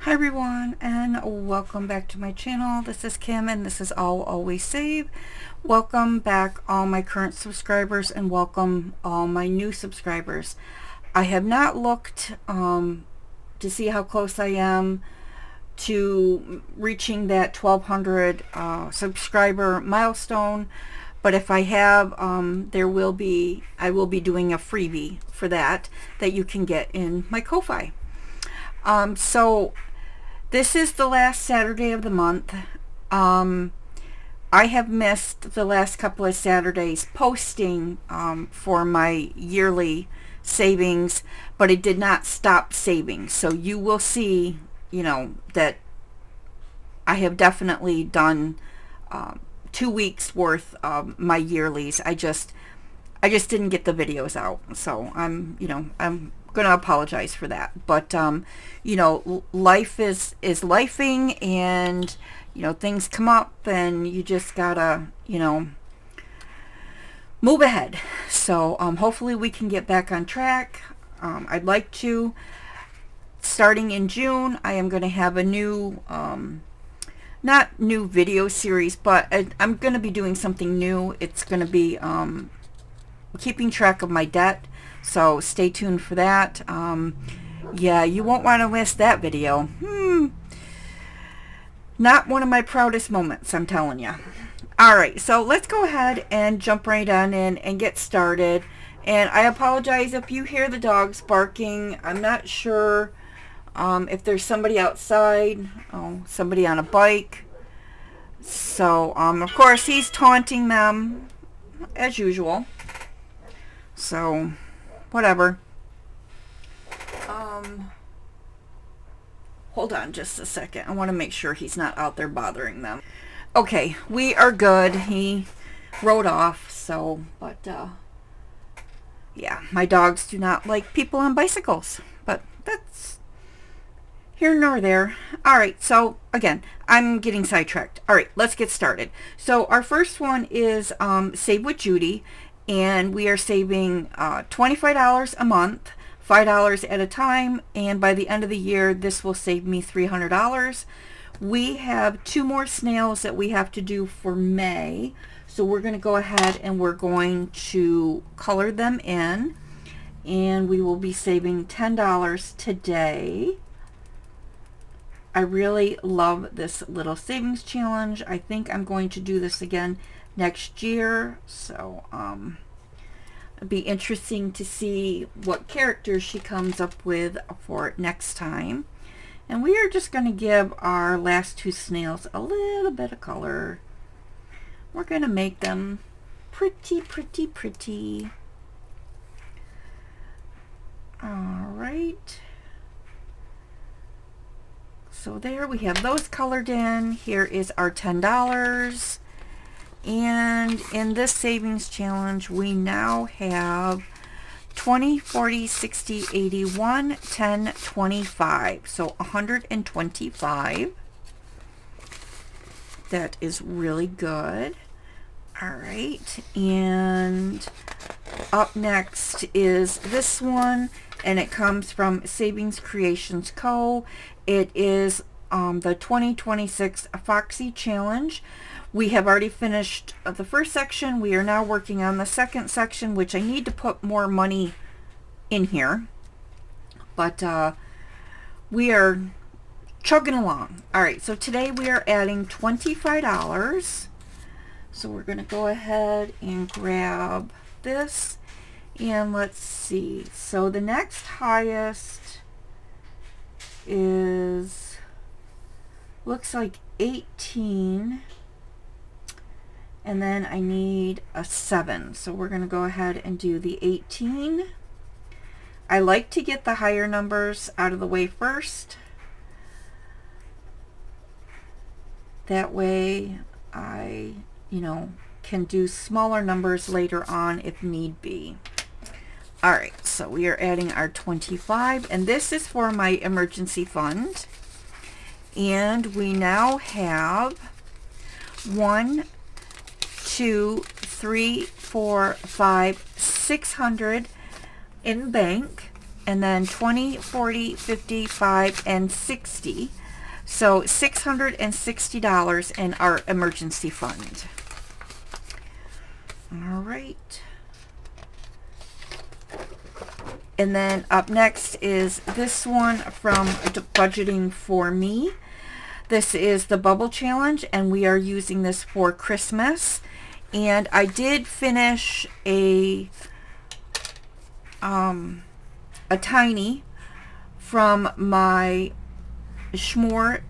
Hi everyone, and welcome back to my channel. This is Kim and this is I'll Always Save. Welcome back all my current subscribers and welcome all my new subscribers. I have not looked to see how close I am to reaching that 1200 subscriber milestone, but if I have, I will be doing a freebie for that you can get in my Ko-Fi. So this is the last Saturday of the month. I have missed the last couple of Saturdays posting for my yearly savings, but it did not stop saving. So you will see, that I have definitely done 2 weeks worth of my yearlies. I just didn't get the videos out. So I'm going to apologize for that, but life is lifing, and things come up and you just gotta move ahead. So hopefully we can get back on track. I'd like to, starting in June, I am going to have a new not new video series, but I'm going to be doing something new. It's going to be keeping track of my debt. So stay tuned for that. Yeah, you won't want to miss that video. Not one of my proudest moments, I'm telling you. Alright, so let's go ahead and jump right on in and get started. And I apologize if you hear the dogs barking. I'm not sure if there's somebody outside. Oh, somebody on a bike. So, of course, he's taunting them as usual. So whatever. Hold on just a second. I want to make sure he's not out there bothering them. Okay, we are good. He rode off, so, but, yeah, my dogs do not like people on bicycles, but that's here nor there. Alright, so, again, I'm getting sidetracked. Alright, let's get started. So, our first one is, Save with Judy. And we are saving $25 a month, $5 at a time, and by the end of the year this will save me $300. We have 2 more snails that we have to do for May, so we're going to go ahead and we're going to color them in, and we will be saving $10 today. I really love this little savings challenge. I think I'm going to do this again next year, so it'd be interesting to see what characters she comes up with for next time. And we are just going to give our last 2 snails a little bit of color. We're going to make them pretty. Alright, so there we have those colored in. Here is our $10. And in this savings challenge, we now have 20, 40, 60, 81, 10, 25. So 125. That is really good. All right. And up next is this one, and it comes from Savings Creations Co. It is the 2026 Foxy Challenge. We have already finished the first section. We are now working on the second section, which I need to put more money in here. But we are chugging along. Alright, so today we are adding $25. So we're going to go ahead and grab this. And let's see. So the next highest is, looks like 18. And then I need a 7. So we're going to go ahead and do the 18. I like to get the higher numbers out of the way first. That way I, can do smaller numbers later on if need be. Alright, so we are adding our 25. And this is for my emergency fund. And we now have 1, 2, 3, 4, 5, 600 in bank. and then 20, 40, 55, and 60. So $660 in our emergency fund. All right. And then up next is this one from Budgeting for Me. This is the Bubble Challenge, and we are using this for Christmas. And I did finish a tiny from my Smore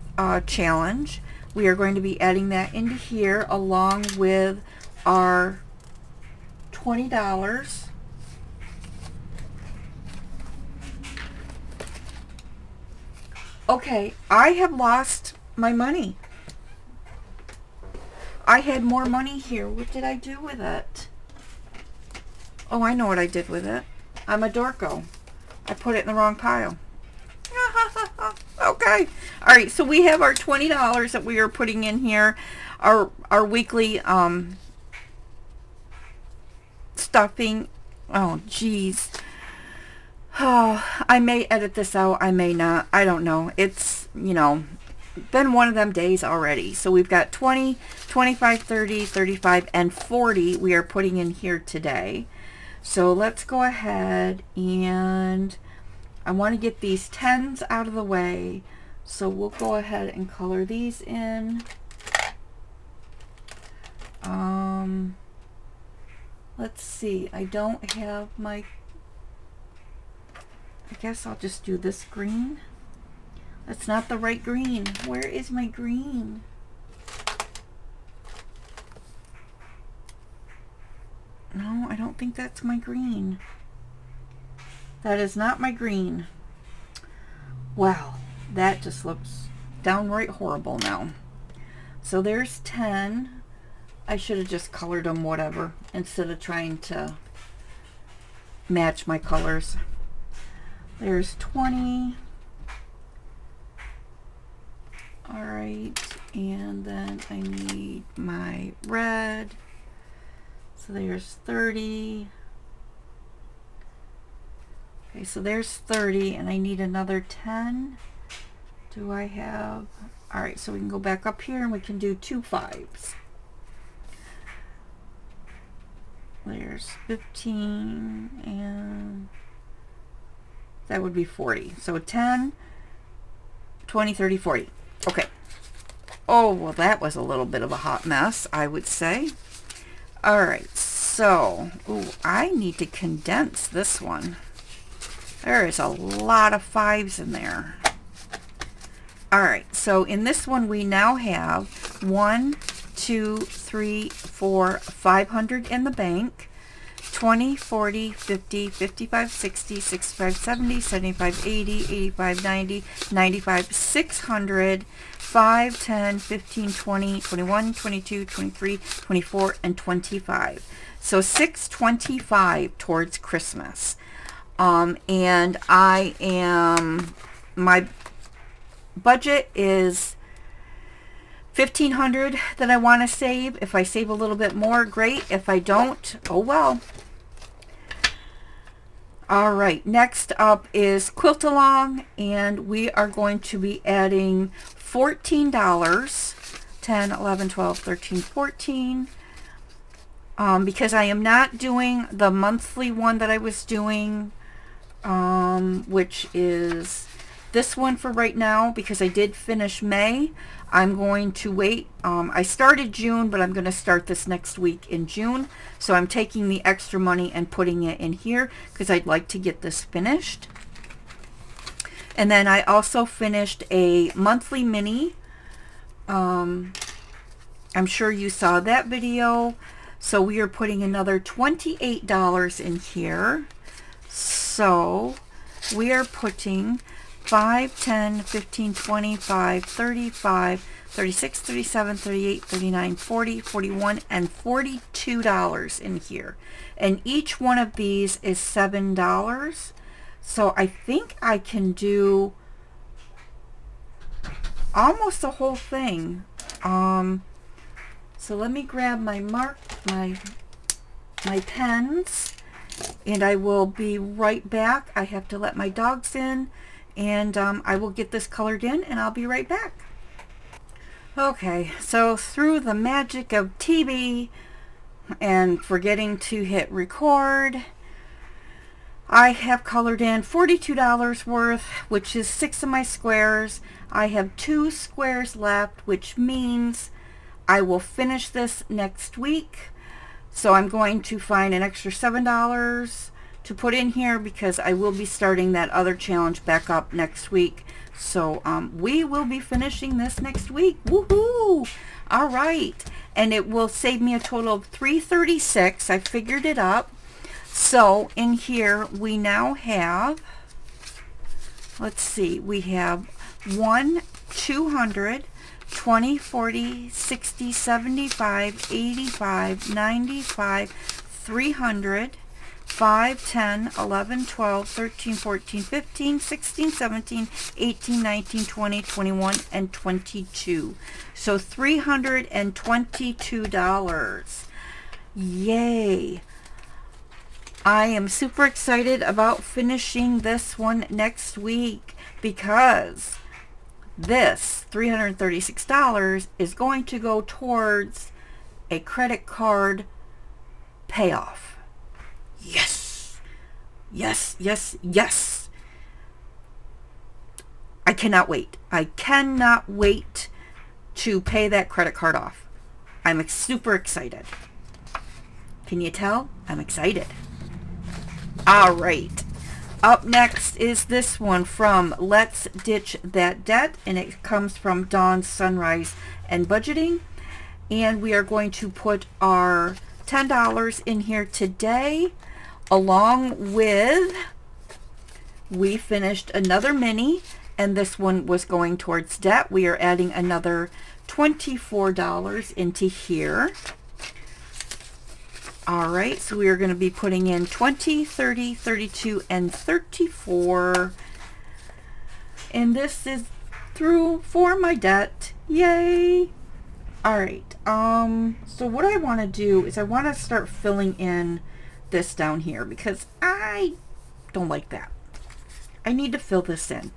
challenge. We are going to be adding that into here along with our $20. Okay, I have lost my money. I had more money here. What did I do with it? Oh, I know what I did with it. I'm a dorko. I put it in the wrong pile. Okay. All right, so we have our $20 that we are putting in here. Our weekly stuffing. Oh, geez. Oh, I may edit this out. I may not. I don't know. It's, you know, been one of them days already. So we've got 20, 25, 30, 35, and 40 we are putting in here today. So let's go ahead, and I want to get these 10s out of the way. So we'll go ahead and color these in. Let's see. I don't have my... I guess I'll just do this green. That's not the right green. Where is my green? No, I don't think that's my green. That is not my green. Wow, that just looks downright horrible now. So there's 10. I should have just colored them whatever instead of trying to match my colors. There's 20. All right, and then I need my red. So there's 30. Okay, so there's 30, and I need another 10. Do I have... All right, so we can go back up here, and we can do 2 5s. There's 15, and that would be 40. So 10, 20, 30, 40. Okay. Oh, well, that was a little bit of a hot mess, I would say. All right, so, ooh, I need to condense this one. There is a lot of 5s in there. All right, so in this one, we now have 1, 2, 3, 4, 500 in the bank. 20, 40, 50, 55, 60, 65, 70, 75, 80, 85, 90, 95, 600, 5, 10, 15, 20, 21, 22, 23, 24, and 25. So $625 towards Christmas. And my budget is $1,500 that I want to save. If I save a little bit more, great. If I don't, oh well. All right, next up is Quilt Along, and we are going to be adding $14, 10, 11, 12, 13, 14, because I am not doing the monthly one that I was doing, which is this one for right now, because I did finish May. I'm going to wait. I started June, but I'm going to start this next week in June. So I'm taking the extra money and putting it in here because I'd like to get this finished. And then I also finished a monthly mini. I'm sure you saw that video. So we are putting another $28 in here. So we are putting 5, 10, 15, 25, 35, 36, 37, 38, 39, 40, 41, and $42 in here. And each one of these is $7. So I think I can do almost the whole thing. So let me grab my my pens, and I will be right back. I have to let my dogs in, and I will get this colored in, and I'll be right back. Okay, so through the magic of TV and forgetting to hit record, I have colored in $42 worth, which is 6 of my squares. I have 2 squares left, which means I will finish this next week. So I'm going to find an extra $7 to put in here because I will be starting that other challenge back up next week. So we will be finishing this next week. Woohoo! All right. And it will save me a total of $336. I figured it up. So in here we now have, let's see, we have 1, 200, 20, 40, 60, 75, 85, 95, 300, 5, 10, 11, 12, 13, 14, 15, 16, 17, 18, 19, 20, 21, and 22. So $322. Yay! I am super excited about finishing this one next week because this $336 is going to go towards a credit card payoff. Yes! Yes, yes, yes! I cannot wait. I cannot wait to pay that credit card off. I'm super excited. Can you tell? I'm excited. All right. Up next is this one from Let's Ditch That Debt, and it comes from Dawn's Sunrise and Budgeting. And we are going to put our $10 in here today, along with, we finished another mini, and this one was going towards debt. We are adding another $24 into here. All right, so we are going to be putting in 20, 30, 32, and 34. And this is through for my debt. Yay! All right, so what I want to do is I want to start filling in this down here because I don't like that. I need to fill this in.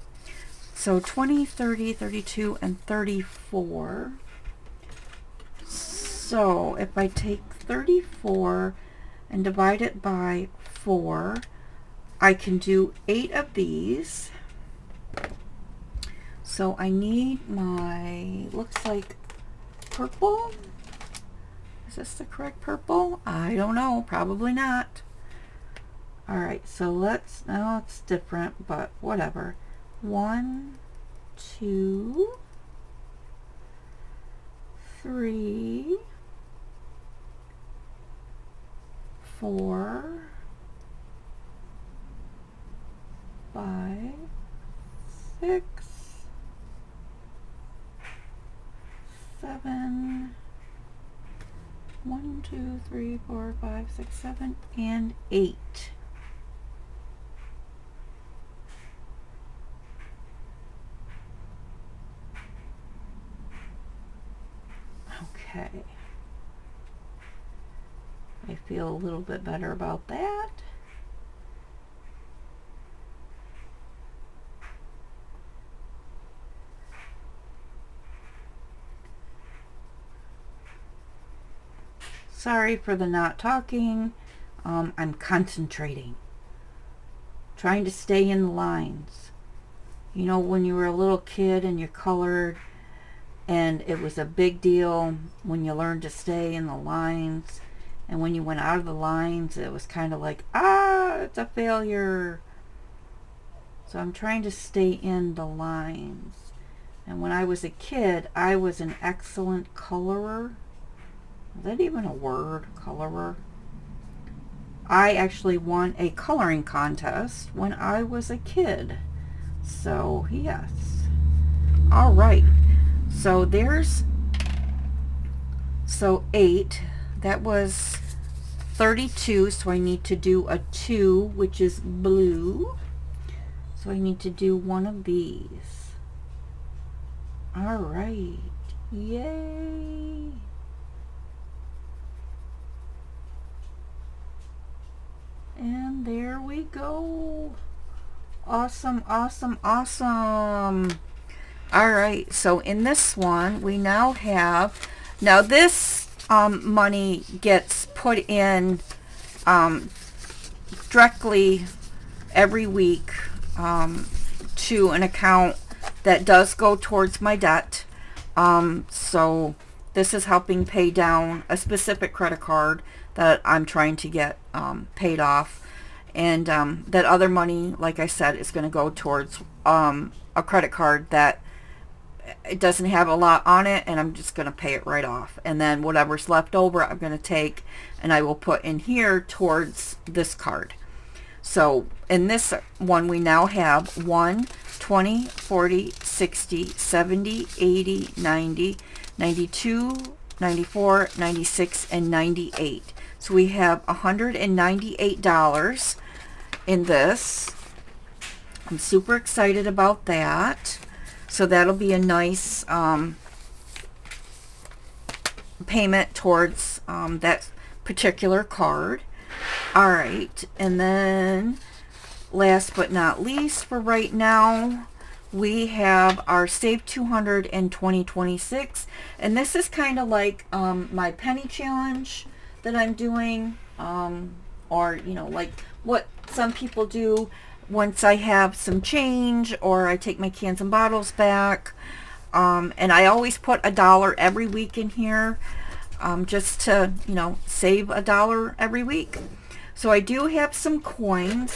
So 20, 30, 32, and 34. So if I take 34 and divide it by 4, I can do 8 of these. So I need my, looks like purple. Is this the correct purple? I don't know, probably not. All right, so let's, now it's different, but whatever. 1, 2, 3, 4, 5, 6, 7, 1, 2, 3, 4, 5, 6, 7, and 8. Okay. I feel a little bit better about that. Sorry for the not talking. I'm concentrating. Trying to stay in the lines. You know, when you were a little kid and you colored, and it was a big deal when you learned to stay in the lines, and when you went out of the lines, it was kind of like, it's a failure. So I'm trying to stay in the lines. And when I was a kid, I was an excellent colorer. Is that even a word, colorer? I actually won a coloring contest when I was a kid. So, yes. All right. So there's, so 8, that was 32, so I need to do a 2, which is blue. So I need to do one of these. All right. Yay. And there we go. Awesome, awesome, awesome. All right, so in this one, we now have, now this money gets put in directly every week to an account that does go towards my debt. So this is helping pay down a specific credit card that I'm trying to get paid off. And that other money, like I said, is going to go towards a credit card that it doesn't have a lot on it, and I'm just going to pay it right off. And then whatever's left over, I'm going to take and I will put in here towards this card. So in this one, we now have 1, 20, 40, 60, 70, 80, 90, 92, 94, 96, and 98. So we have $198 in this. I'm super excited about that. So that'll be a nice payment towards that particular card. All right, and then last but not least for right now, we have our Save 200 in 2026, and this is kind of like my penny challenge that I'm doing, or you know, like what some people do once I have some change, or I take my cans and bottles back, and I always put $1 every week in here, just to, you know, save $1 every week. So I do have some coins.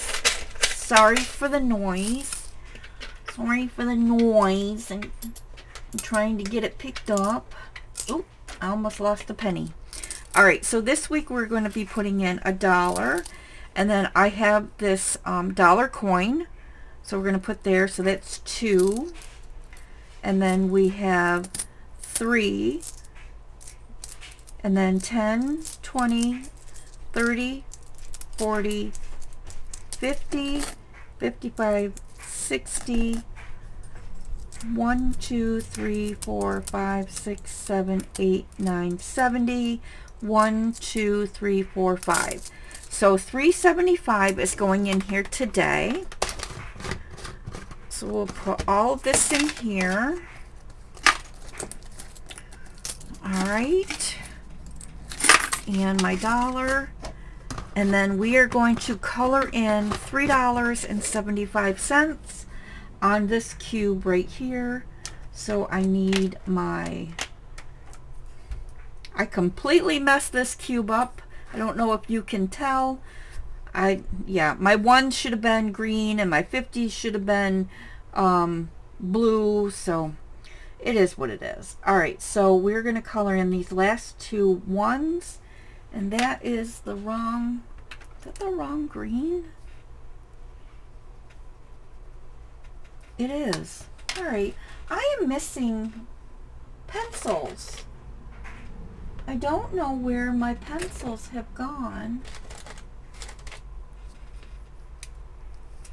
Sorry for the noise. Sorry for the noise. And I'm trying to get it picked up. Oop, I almost lost a penny. All right, so this week we're going to be putting in $1. And then I have this dollar coin. So we're going to put there. So that's 2. And then we have 3. And then 10, 20, 30, 40, 50, 55, 60, 1, 2, 3, 4, 5, 6, 7, 8, 9, 70, 1, 2, 3, 4, 5. So $375 is going in here today. So we'll put all of this in here. All right. And my dollar. And then we are going to color in $3.75 on this cube right here. So I need my, I completely messed this cube up. I don't know if you can tell. Yeah, my 1 should have been green and my 50 should have been blue. So it is what it is. All right, so we're going to color in these last 2 ones. And that is the wrong, is that the wrong green? It is. All right, I am missing pencils. I don't know where my pencils have gone.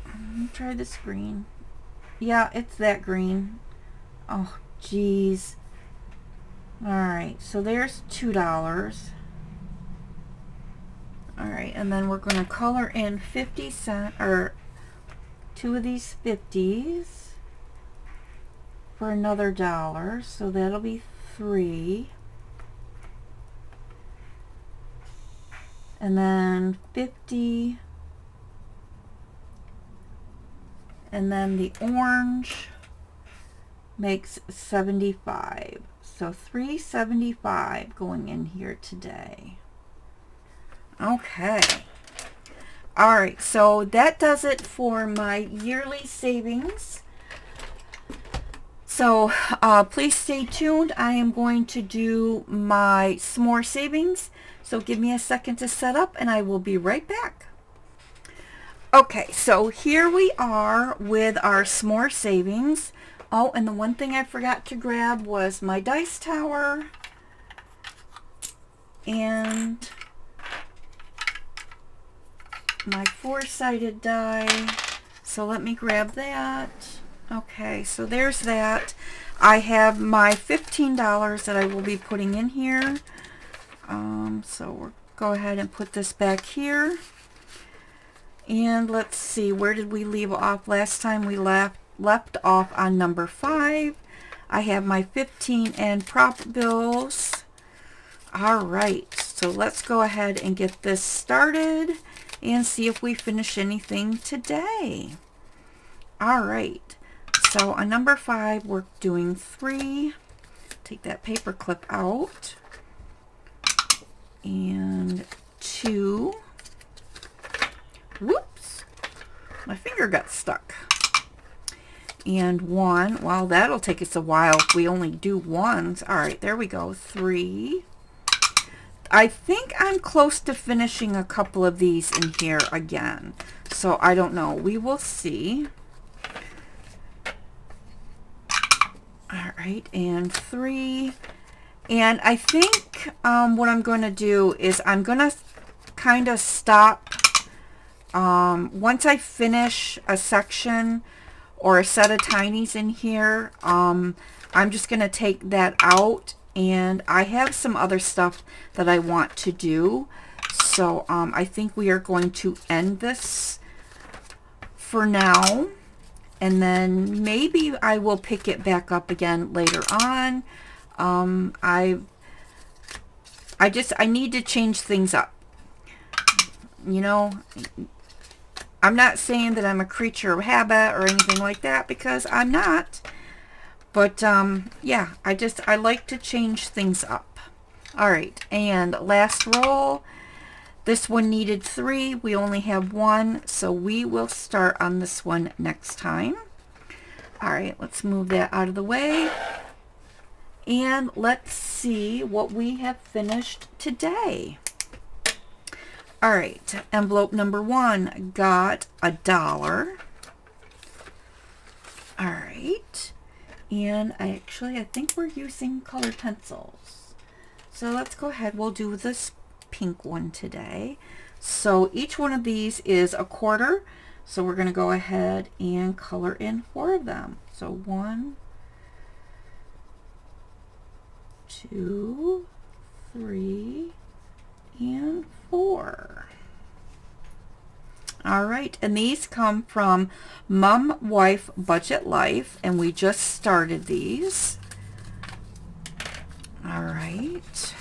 Let me try this green. Yeah, it's that green. Oh, geez. All right, so there's $2. All right, and then we're going to color in 50 cent, or 2 of these 50s for another $1. So that'll be 3. And then 50. And then the orange makes 75. So $3.75 going in here today. Okay. All right, so that does it for my yearly savings. So please stay tuned. I am going to do my Smore savings. So give me a second to set up and I will be right back. Okay, so here we are with our Smore savings. Oh, and the one thing I forgot to grab was my dice tower and my 4-sided die. So let me grab that. Okay, so there's that. I have my $15 that I will be putting in here. So we'll go ahead and put this back here. And let's see, where did we leave off last time? We left off on number 5. I have my 15 and prop bills. All right, so let's go ahead and get this started and see if we finish anything today. All right, so on number 5, we're doing 3. Take that paper clip out. And 2. Whoops, my finger got stuck. And 1. Well, that'll take us a while if we only do ones. All right, there we go. 3. I think I'm close to finishing a couple of these in here again. So I don't know. We will see. All right, and 3. And I think what I'm going to do is I'm going to kind of stop. Once I finish a section or a set of tinies in here, I'm just going to take that out, and I have some other stuff that I want to do. So I think we are going to end this for now, and then maybe I will pick it back up again later on. I need to change things up. You know, I'm not saying that I'm a creature of habit or anything like that, because I'm not. But yeah, I like to change things up. All right, and last roll. This one needed 3. We only have 1, so we will start on this one next time. All right, let's move that out of the way. And let's see what we have finished today. All right, envelope number 1 got $1. All right, and I think we're using colored pencils. So let's go ahead, we'll do this pink one today. So each one of these is a quarter. So we're gonna go ahead and color in 4 of them. So 1, 2, 3, and 4. All right, and these come from Mom Wife Budget Life, and we just started these. All right.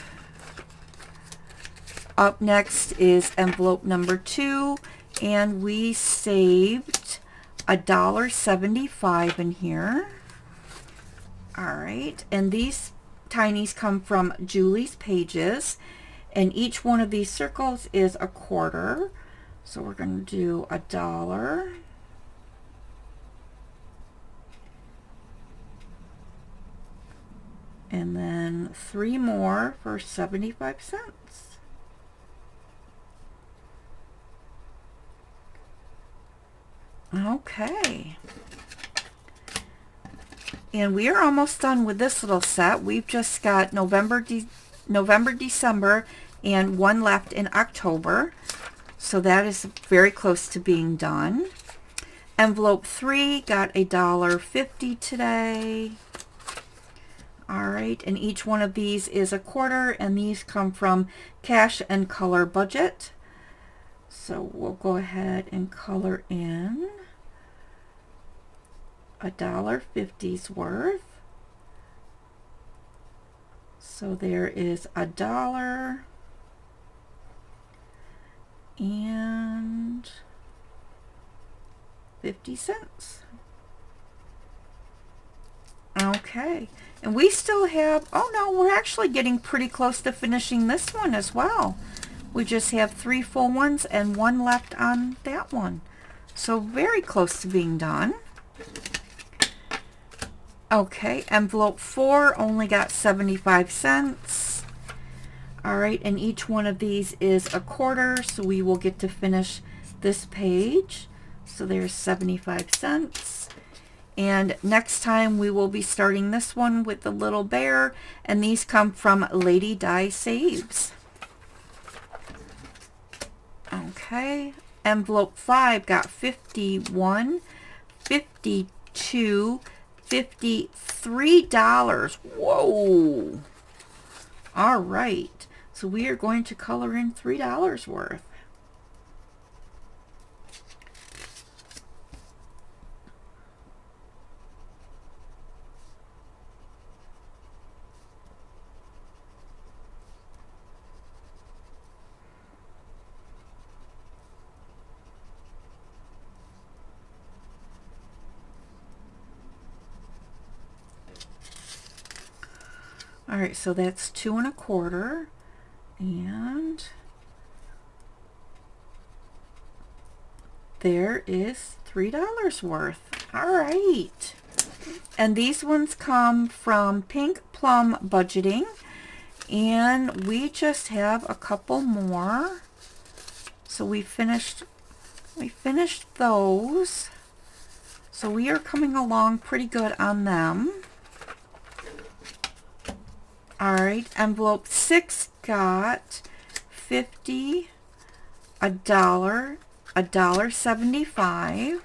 Up next is envelope number 2, and we saved $1.75 in here. All right, and these tinies come from Julie's Pages, and each one of these circles is a quarter. So we're going to do $1. And then 3 more for 75 cents. Okay. And we are almost done with this little set. We've just got November, December, and 1 left in October. So that is very close to being done. Envelope 3 got $1.50 today. All right, and each one of these is a quarter, and these come from Cash and Color Budget. So we'll go ahead and color in $1.50's worth. So there is $1 and 50 cents. Okay, and we still have, oh no, we're actually getting pretty close to finishing this one as well. We just have 3 full ones and 1 left on that one. So very close to being done. Okay, envelope 4 only got 75 cents. All right, and each one of these is a quarter, so we will get to finish this page. So there's 75 cents. And next time we will be starting this one with the little bear, and these come from Lady Di Saves. Okay, envelope 5 got 51, 52, $53. Whoa! All right, so we are going to color in $3 worth. All right, so that's 2 1/4, and there is $3 worth. All right. And these ones come from Pink Plum Budgeting, and we just have a couple more. So we finished those. So we are coming along pretty good on them. All right, envelope 6 got 50, $1, $1.75.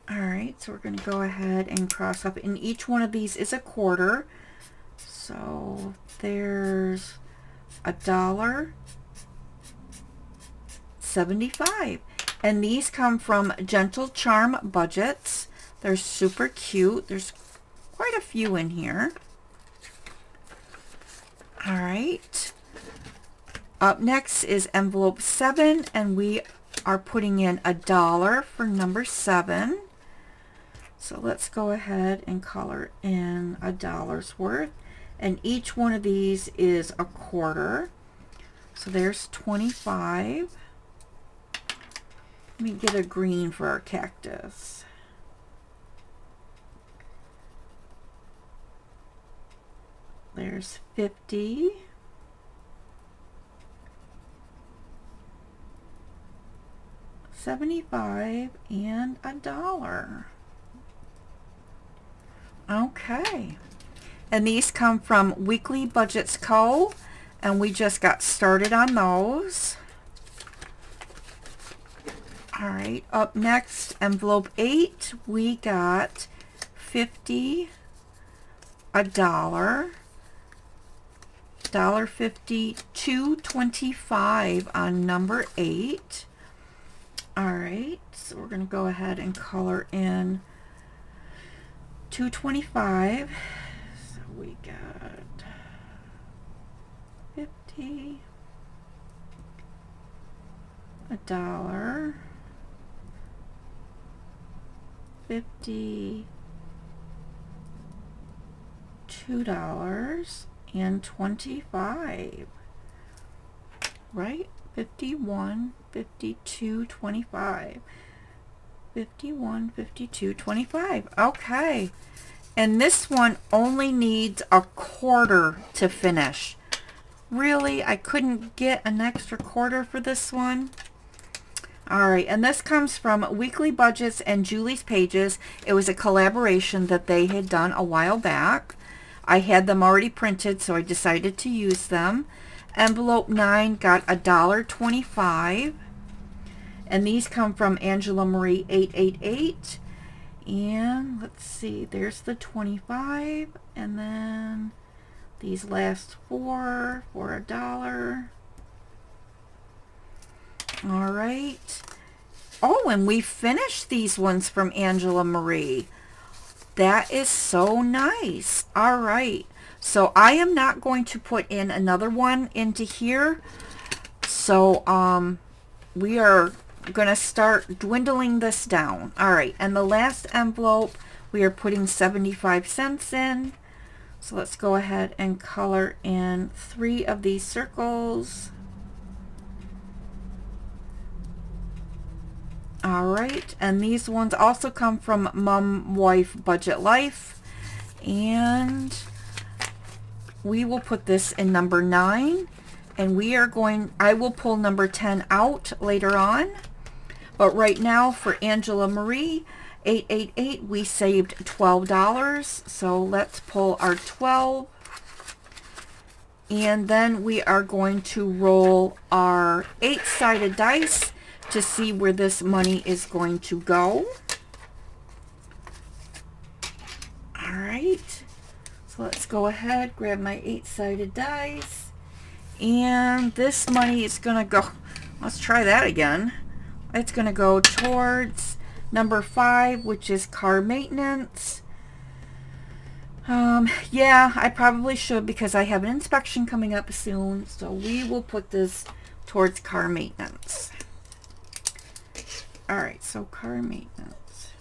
All right, so we're going to go ahead and cross up, and each one of these is a quarter. So there's $1.75. And these come from Gentle Charm Budgets. They're super cute. There's quite a few in here. All right. Up next is envelope 7, and we are putting in $1 for number 7. So let's go ahead and color in $1 worth. And each one of these is a quarter. So there's 25. Let me get a green for our cactus. There's 50. $75 and $1. Okay. And these come from Weekly Budgets Co. And we just got started on those. All right, up next, envelope 8, we got 50, $1, $1.50, $2.25 on number 8. All right, so we're going to go ahead and color in $2.25. So we got 50, $1, 50, $2.25, right? 51, 52, 25. 51, 52, 25. Okay. And this one only needs a quarter to finish. Really? I couldn't get an extra quarter for this one? All right, and this comes from Weekly Budgets and Julie's Pages. It was a collaboration that they had done a while back. I had them already printed, so I decided to use them. Envelope 9 got $1.25. And these come from Angela Marie 888. And let's see, there's the 25. And then these last 4 for $1. All right. Oh, and we finished these ones from Angela Marie. That is so nice. All right. So I am not going to put in another one into here. So we are going to start dwindling this down. All right. And the last envelope, we are putting 75 cents in. So let's go ahead and color in 3 of these circles. All right, and these ones also come from Mom Wife Budget Life, and we will put this in number 9, and I will pull number 10 out later on, but right now for Angela Marie 888 we saved $12, so let's pull our 12, and then we are going to roll our 8-sided dice to see where this money is going to go. All right, so let's go ahead, grab my 8-sided dice, and this money is going to go, let's try that again. It's going to go towards number 5, which is car maintenance. Yeah, I probably should because I have an inspection coming up soon, so we will put this towards car maintenance. All right, so car maintenance.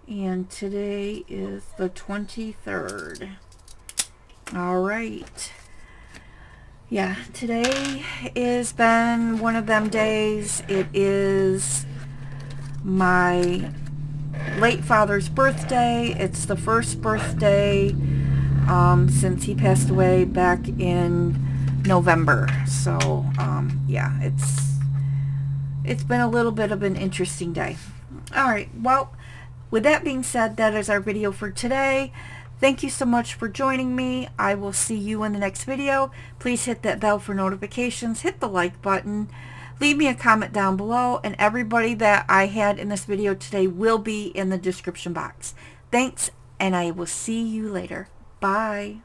And today is the 23rd. All right. Yeah, today has been one of them days. It is my late father's birthday. It's the first birthday since he passed away back in November. So, yeah, it's been a little bit of an interesting day. All right, well, with that being said, that is our video for today. Thank you so much for joining me. I will see you in the next video. Please hit that bell for notifications. Hit the like button. Leave me a comment down below. And everybody that I had in this video today will be in the description box. Thanks, and I will see you later. Bye.